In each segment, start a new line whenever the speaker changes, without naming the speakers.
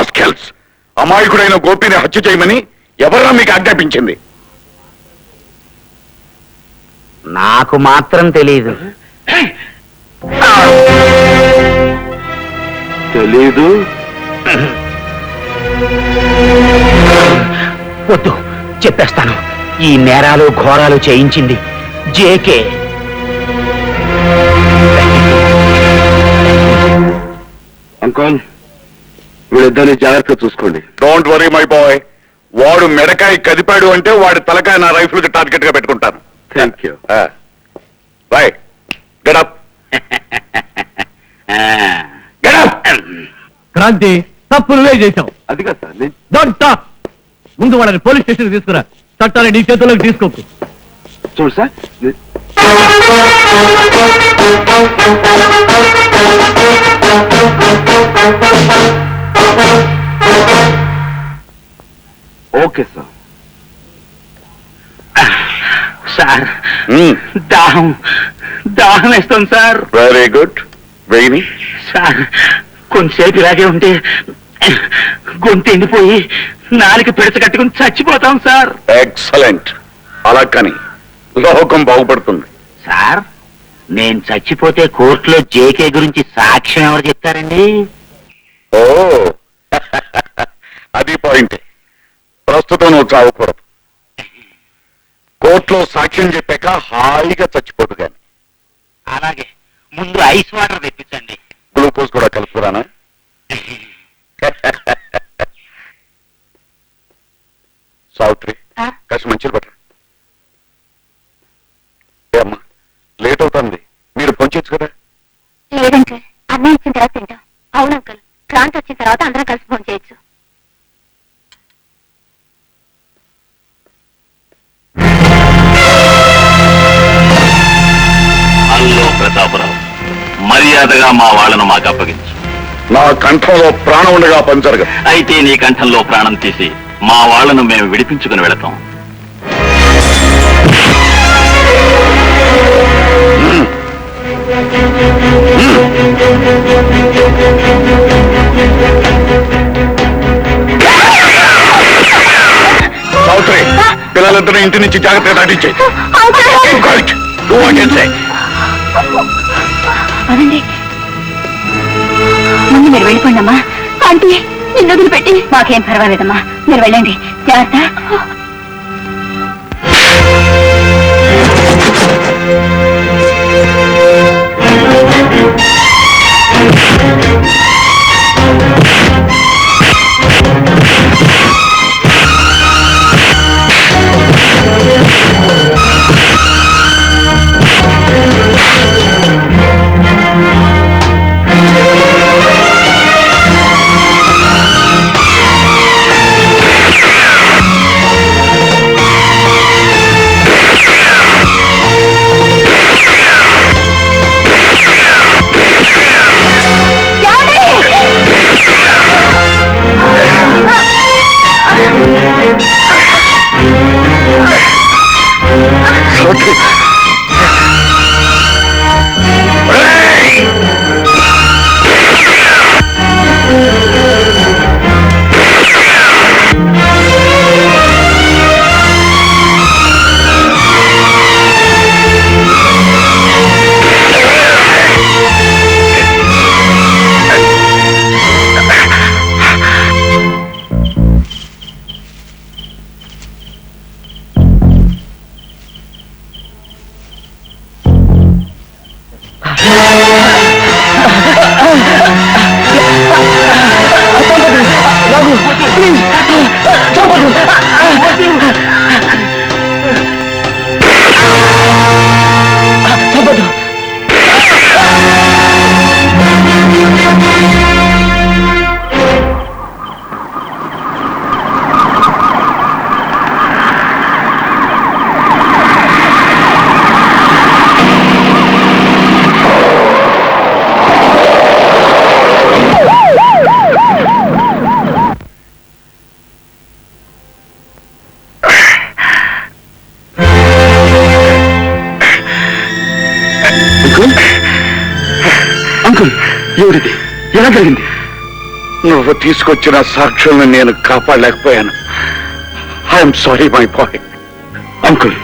Rascals! అమాయకుడైన గోపిని హత్య చేయమని ఎవరన్నా మీకు ఆజ్ఞాపించింది?
నాకు మాత్రం తెలీదు.
తెలీదు?
వద్దు, చెప్పేస్తాను. ఈ నేరాలు ఘోరాలు చేయించింది జేకే.
అంకుల్, వీళ్ళిద్దరిని జాగ్రత్తగా చూసుకోండి. Don't worry my boy. వాడు మెడకాయ కదిపాడు అంటే వాడి తలకాయ నా రైఫిల్ కి టార్గెట్ గా పెట్టుకుంటాను. Thank you. Bye. Get up. Get up.
Kranthi, తప్పు నువ్వే చేశావు.
అది కాదు సార్.
Don't talk. ముందు వాళ్ళని పోలీస్ స్టేషన్ తీసుకురా. చట్టాన్ని నీ చేతుల్లోకి తీసుకోకు.
చూడు సార్, ఓకే సార్.
సార్, దాహం దాహం వేస్తుంది సార్.
Very good. వెయ్యి
సార్, కొంతసేపు ఇలాగే ఉంటే గొంతు ఎండిపోయి నాలుగు పిడచ కట్టుకుని చచ్చిపోతాం సార్.
ఎక్సలెంట్. అలా కానీ లోకం బాగుపడుతుంది.
సార్, నేను చచ్చిపోతే కోర్టులో జేకే గురించి సాక్ష్యం ఎవరు చెప్తారండి?
ఓ అది పాయింటే. ప్రస్తుతం నువ్వు చావకూడదు. కోర్టులో సాక్ష్యం చెప్పాక హాయిగా చచ్చిపోదు కానీ.
అలాగే, ముందు ఐస్ వాటర్ తెప్పించండి.
గ్లూకోజ్ కూడా కలుపుకురానా? సావిత్రి, కాస్త మంచిలు పట్ట. అమ్మా, లేట్ అవుతుంది. మీరు పొంచొచ్చు కదా?
లేదంకల్, అన్నయ్య ఇచ్చిన తర్వాత తింటాం. అవును అంకల్, క్రాంతి వచ్చిన తర్వాత అందరం కలిసి ఫోన్ చేయొచ్చు.
హలో ప్రతాపరావు, మర్యాదగా మా వాళ్ళను మాకు అప్పగించు.
నా కంఠంలో ప్రాణం ఉండగా పని జరగదు.
అయితే నీ కంఠంలో ప్రాణం తీసి మా వాళ్ళను మేము విడిపించుకుని వెళతాం.
సావిత్రి, పిల్లలిద్దరూ ఇంటి నుంచి జాగ్రత్తగా దాటించే.
అదండి, ముందు మీరు వెళ్ళిపోండి అమ్మా. ఆంటీ, నిన్ను వదిలిపెట్టి. మాకేం పర్వాలేదమ్మా, మీరు వెళ్ళండి. జాగ్రత్త.
అంకుల్, ఎవరిది? ఎలా జరిగింది? నువ్వు తీసుకొచ్చిన సాక్షుల్ని నేను కాపాడలేకపోయాను. I'm sorry my boy. Uncle,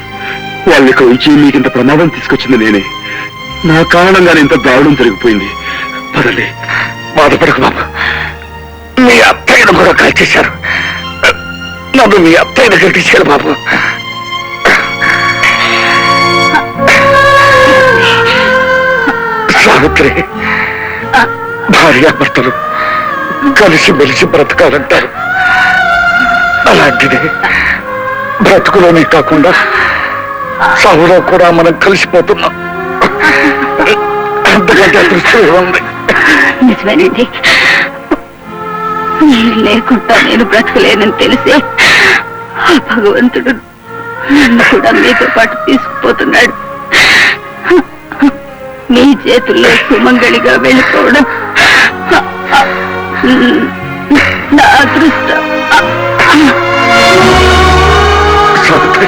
వాళ్ళ ఇక్కడ నుంచి మీకు ఇంత ప్రమాదం తీసుకొచ్చింది నేనే. నా కారణంగానే ఇంత దారుణం జరిగిపోయింది. పదండి, బాధపడకు బాబు. మీ అత్తయ్యను కూడా కాల్చేశారు. నన్ను మీ అత్తయ్య దగ్గర తీసుకెళ్ళి బాబు. సావిత్రి, భార్యాభర్తలు కలిసి మెలిసి బ్రతకాలంటారు. అలాంటిది బ్రతుకులోనే కాకుండా సాగులో కూడా మనం కలిసిపోతున్నాం. అంతకంటే అదృష్టం ఉంది.
నిజమేనండి, మీరు లేకుండా నేను బ్రతకలేనని తెలిసే ఆ భగవంతుడు నన్ను కూడా మీతో పాటు తీసుకుపోతున్నాడు. మీ చేతుల్లో సుమంగళిగా వెళ్ళిపోవడం నా అదృష్టం.
సావిత్రి,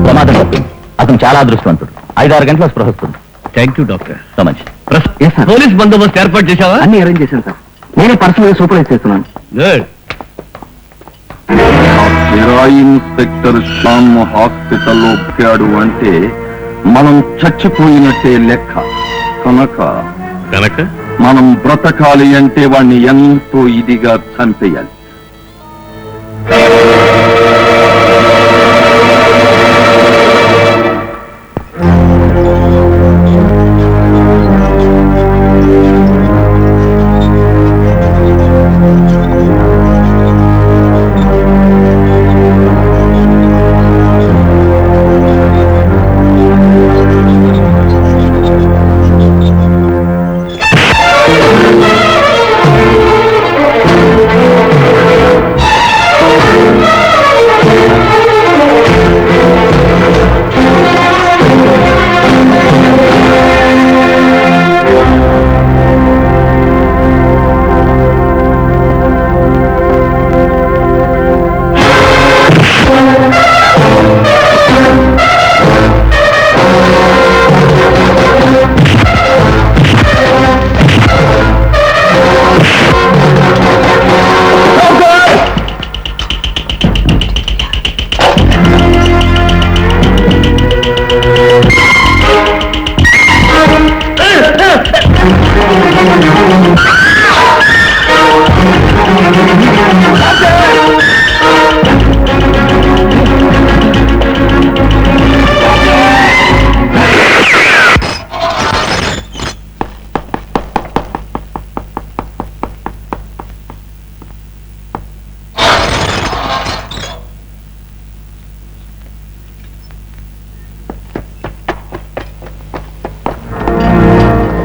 ప్రమాదం తప్పింది. అతను చాలా అదృష్టవంతుడు. 5-6 గంటల స్పృహ వస్తుంది. Thank you doctor. So much. Police బందోబస్తు ఏర్పాటు చేశావా?
అన్ని అరేంజ్ చేశాను సార్. నేనే పర్సనల్ సూపర్వైజ్ చేస్తున్నాను.
గుడ్.
కిరాయి ఇన్స్పెక్టర్ శ్యామ్ హాస్పిటల్లో ఒప్పాడు అంటే మనం చచ్చిపోయినట్టే లెక్క. కనుక మనం బ్రతకాలి అంటే వాణ్ణి ఎంతో ఇదిగా చంపేయాలి.